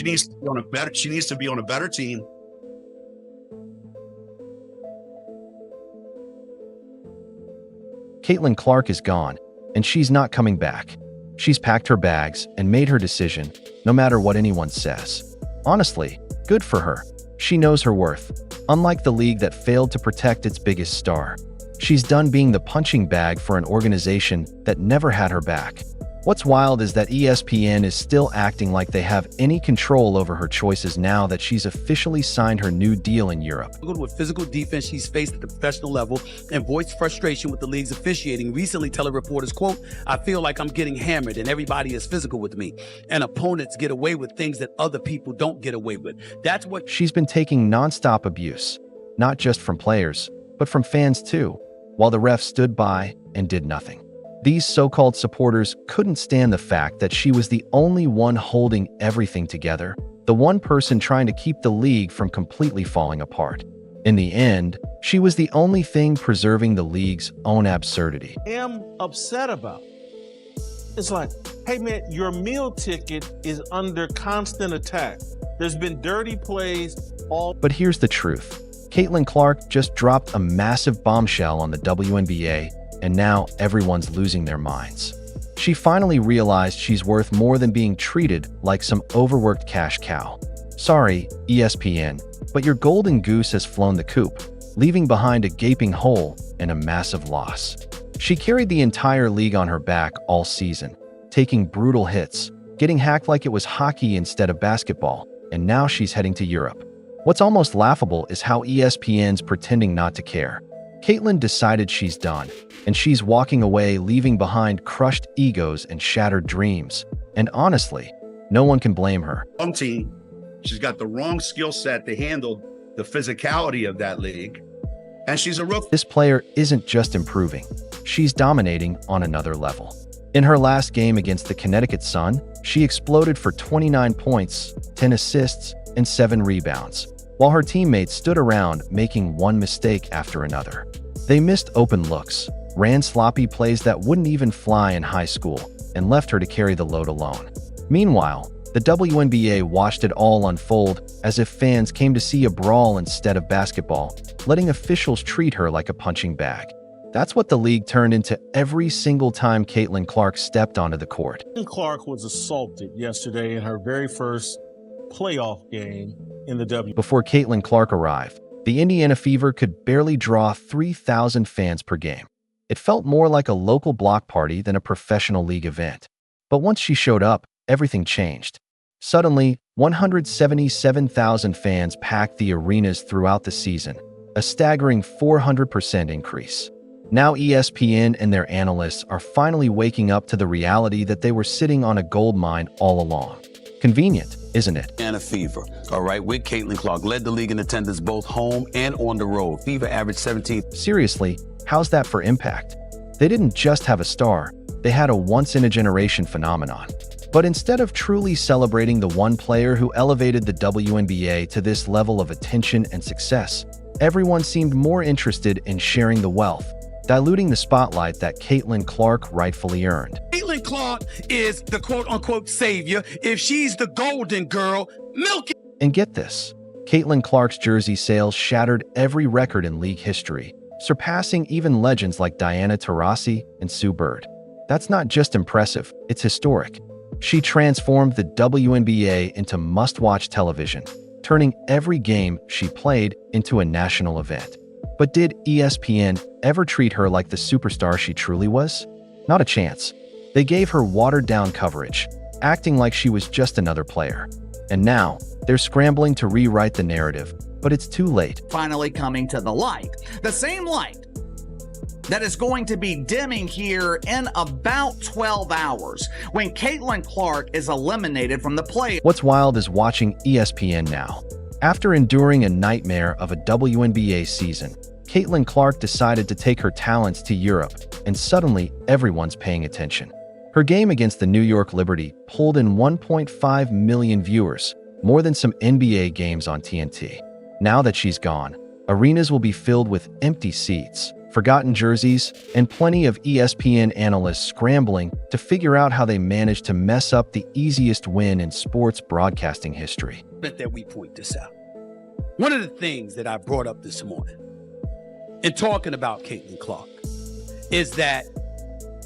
She needs to be on a better team. Caitlin Clark is gone, and she's not coming back. She's packed her bags and made her decision, no matter what anyone says. Honestly, good for her. She knows her worth. Unlike the league that failed to protect its biggest star, she's done being the punching bag for an organization that never had her back. What's wild is that ESPN is still acting like they have any control over her choices now that she's officially signed her new deal in Europe. With physical defense she's faced at the professional level and voiced frustration with the league's officiating, recently telling reporters, quote, "I feel like I'm getting hammered and everybody is physical with me, and opponents get away with things that other people don't get away with." That's what she's been taking nonstop abuse, not just from players, but from fans too, while the refs stood by and did nothing. These so-called supporters couldn't stand the fact that she was the only one holding everything together, the one person trying to keep the league from completely falling apart. In the end, she was the only thing preserving the league's own absurdity. I am upset about. It's like, hey man, your meal ticket is under constant attack. There's been dirty plays all. But here's the truth. Caitlin Clark just dropped a massive bombshell on the WNBA, and now everyone's losing their minds. She finally realized she's worth more than being treated like some overworked cash cow. Sorry, ESPN, but your golden goose has flown the coop, leaving behind a gaping hole and a massive loss. She carried the entire league on her back all season, taking brutal hits, getting hacked like it was hockey instead of basketball, and now she's heading to Europe. What's almost laughable is how ESPN's pretending not to care. Caitlin decided she's done, and she's walking away, leaving behind crushed egos and shattered dreams. And honestly, no one can blame her. Wrong team. She's got the wrong skill set to handle the physicality of that league, and she's a rookie. This player isn't just improving, she's dominating on another level. In her last game against the Connecticut Sun, she exploded for 29 points, 10 assists, and 7 rebounds, while her teammates stood around making one mistake after another. They missed open looks, ran sloppy plays that wouldn't even fly in high school, and left her to carry the load alone. Meanwhile, the WNBA watched it all unfold as if fans came to see a brawl instead of basketball, letting officials treat her like a punching bag. That's what the league turned into every single time Caitlin Clark stepped onto the court. Caitlin Clark was assaulted yesterday in her very first playoff game in the W. Before Caitlin Clark arrived, the Indiana Fever could barely draw 3,000 fans per game. It felt more like a local block party than a professional league event. But once she showed up, everything changed. Suddenly, 177,000 fans packed the arenas throughout the season, a staggering 400% increase. Now ESPN and their analysts are finally waking up to the reality that they were sitting on a gold mine all along. Convenient, isn't it? And a Fever, all right, with Caitlin Clark, led the league in attendance both home and on the road. Fever averaged 17. Seriously, how's that for impact? They didn't just have a star, they had a once-in-a-generation phenomenon. But instead of truly celebrating the one player who elevated the WNBA to this level of attention and success, everyone seemed more interested in sharing the wealth, diluting the spotlight that Caitlin Clark rightfully earned. Caitlin Clark is the quote-unquote savior. If she's the golden girl, milk it. And get this, Caitlin Clark's jersey sales shattered every record in league history, surpassing even legends like Diana Taurasi and Sue Bird. That's not just impressive, it's historic. She transformed the WNBA into must-watch television, turning every game she played into a national event. But did ESPN ever treat her like the superstar she truly was? Not a chance. They gave her watered-down coverage, acting like she was just another player. And now, they're scrambling to rewrite the narrative, but it's too late. Finally coming to the light. The same light that is going to be dimming here in about 12 hours when Caitlin Clark is eliminated from the play. What's wild is watching ESPN now. After enduring a nightmare of a WNBA season, Caitlin Clark decided to take her talents to Europe, and suddenly everyone's paying attention. Her game against the New York Liberty pulled in 1.5 million viewers, more than some NBA games on TNT. Now that she's gone, arenas will be filled with empty seats, forgotten jerseys, and plenty of ESPN analysts scrambling to figure out how they managed to mess up the easiest win in sports broadcasting history. That we point this out. One of the things that I brought up this morning in talking about Caitlin Clark is that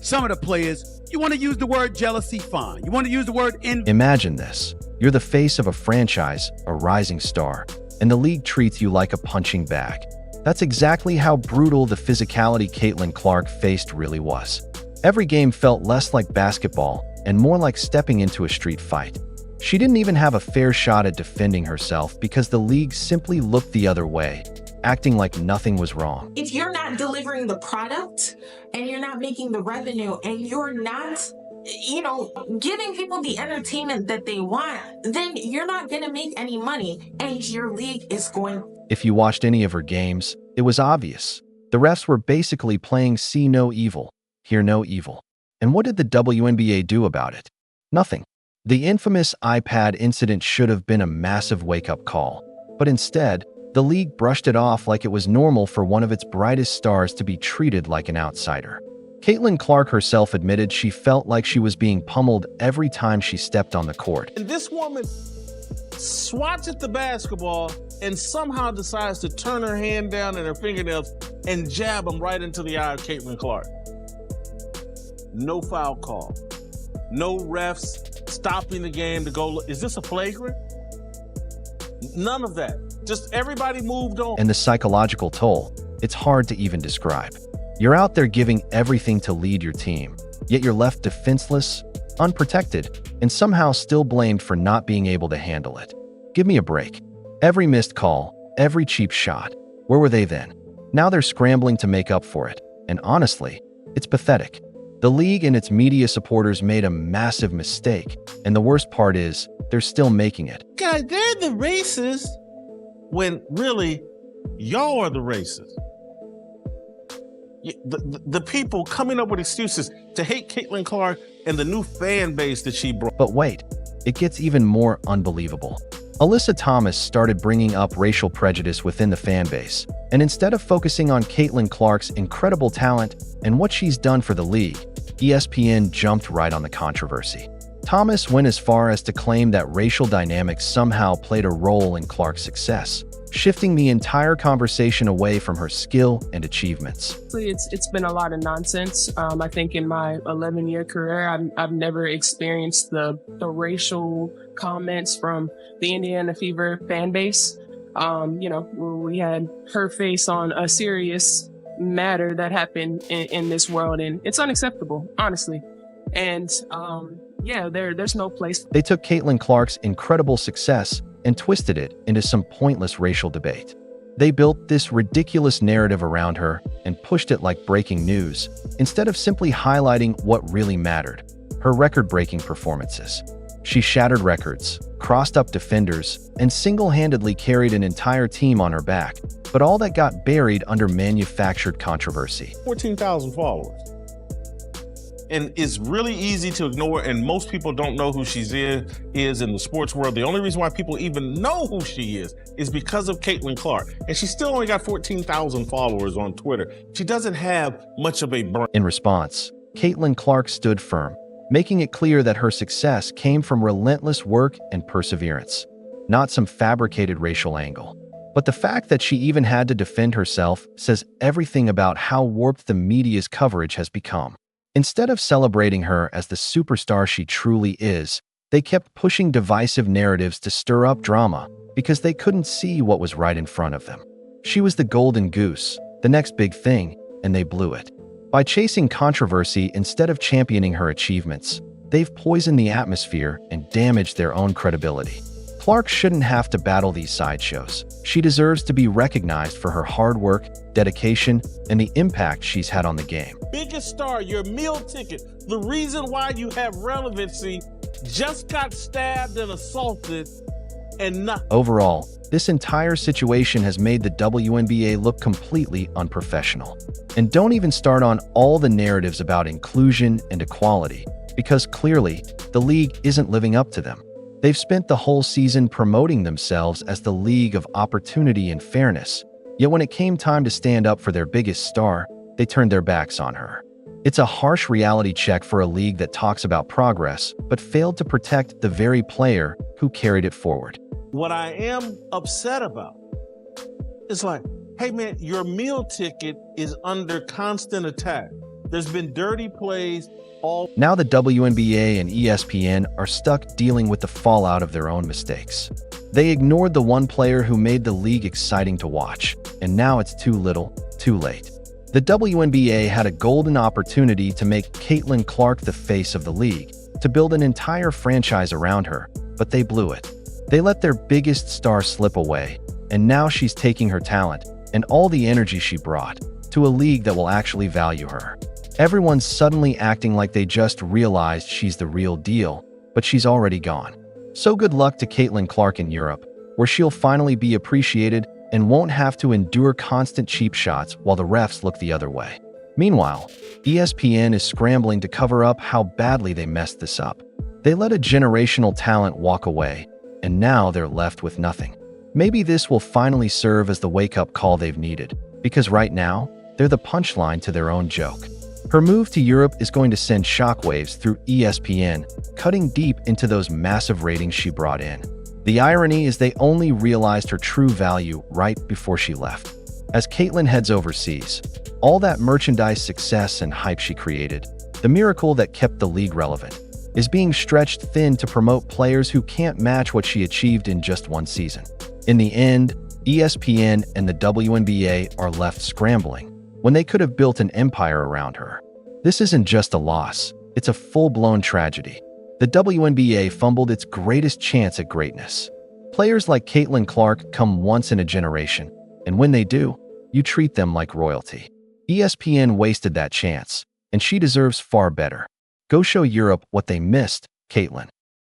some of the players, you want to use the word jealousy, fine. You want to use the word Imagine this. You're the face of a franchise, a rising star, and the league treats you like a punching bag. That's exactly how brutal the physicality Caitlin Clark faced really was. Every game felt less like basketball and more like stepping into a street fight. She didn't even have a fair shot at defending herself because the league simply looked the other way, acting like nothing was wrong. If you're not delivering the product and you're not making the revenue and you're not, giving people the entertainment that they want, then you're not going to make any money and your league is going. If you watched any of her games, it was obvious. The refs were basically playing see no evil, hear no evil. And what did the WNBA do about it? Nothing. The infamous iPad incident should have been a massive wake-up call, but instead, the league brushed it off like it was normal for one of its brightest stars to be treated like an outsider. Caitlin Clark herself admitted she felt like she was being pummeled every time she stepped on the court. And this woman swats at the basketball and somehow decides to turn her hand down and her fingernails and jab them right into the eye of Caitlin Clark. No foul call. No refs stopping the game to go, is this a flagrant? None of that. Just everybody moved on. And the psychological toll, it's hard to even describe. You're out there giving everything to lead your team, yet you're left defenseless, unprotected, and somehow still blamed for not being able to handle it. Give me a break. Every missed call, every cheap shot, where were they then? Now they're scrambling to make up for it, and honestly, it's pathetic. The league and its media supporters made a massive mistake, and the worst part is, they're still making it. Guys, they're the racists when really, y'all are the racists. The people coming up with excuses to hate Caitlin Clark and the new fan base that she brought. But wait, it gets even more unbelievable. Alyssa Thomas started bringing up racial prejudice within the fan base, and instead of focusing on Caitlin Clark's incredible talent and what she's done for the league, ESPN jumped right on the controversy. Thomas went as far as to claim that racial dynamics somehow played a role in Clark's success, shifting the entire conversation away from her skill and achievements. It's been a lot of nonsense. I think in my 11-year career, I've never experienced the racial comments from the Indiana Fever fan base. We had her face on a serious matter that happened in this world, and it's unacceptable, honestly. And there's no place. They took Caitlin Clark's incredible success and twisted it into some pointless racial debate. They built this ridiculous narrative around her and pushed it like breaking news, instead of simply highlighting what really mattered, her record-breaking performances. She shattered records, crossed up defenders, and single-handedly carried an entire team on her back, but all that got buried under manufactured controversy. 14,000 followers. And it's really easy to ignore, and most people don't know who she is in the sports world. The only reason why people even know who she is because of Caitlin Clark. And she still only got 14,000 followers on Twitter. She doesn't have much of a brand. In response, Caitlin Clark stood firm, making it clear that her success came from relentless work and perseverance, not some fabricated racial angle. But the fact that she even had to defend herself says everything about how warped the media's coverage has become. Instead of celebrating her as the superstar she truly is, they kept pushing divisive narratives to stir up drama because they couldn't see what was right in front of them. She was the golden goose, the next big thing, and they blew it. By chasing controversy instead of championing her achievements, they've poisoned the atmosphere and damaged their own credibility. Clark shouldn't have to battle these sideshows. She deserves to be recognized for her hard work, dedication, and the impact she's had on the game. Biggest star, your meal ticket, the reason why you have relevancy, just got stabbed and assaulted and nothing. Overall, this entire situation has made the WNBA look completely unprofessional. And don't even start on all the narratives about inclusion and equality, because clearly, the league isn't living up to them. They've spent the whole season promoting themselves as the league of opportunity and fairness, yet when it came time to stand up for their biggest star, they turned their backs on her. It's a harsh reality check for a league that talks about progress, but failed to protect the very player who carried it forward. What I am upset about is like, hey man, your meal ticket is under constant attack. There's been dirty plays all. Now the WNBA and ESPN are stuck dealing with the fallout of their own mistakes. They ignored the one player who made the league exciting to watch, and now it's too little, too late. The WNBA had a golden opportunity to make Caitlin Clark the face of the league, to build an entire franchise around her, but they blew it. They let their biggest star slip away, and now she's taking her talent and all the energy she brought to a league that will actually value her. Everyone's suddenly acting like they just realized she's the real deal, but she's already gone. So good luck to Caitlin Clark in Europe, where she'll finally be appreciated and won't have to endure constant cheap shots while the refs look the other way. Meanwhile, ESPN is scrambling to cover up how badly they messed this up. They let a generational talent walk away, and now they're left with nothing. Maybe this will finally serve as the wake-up call they've needed, because right now, they're the punchline to their own joke. Her move to Europe is going to send shockwaves through ESPN, cutting deep into those massive ratings she brought in. The irony is they only realized her true value right before she left. As Caitlin heads overseas, all that merchandise success and hype she created, the miracle that kept the league relevant, is being stretched thin to promote players who can't match what she achieved in just one season. In the end, ESPN and the WNBA are left scrambling when they could have built an empire around her. This isn't just a loss, it's a full-blown tragedy. The WNBA fumbled its greatest chance at greatness. Players like Caitlin Clark come once in a generation, and when they do, you treat them like royalty. ESPN wasted that chance, and she deserves far better. Go show Europe what they missed, Caitlin.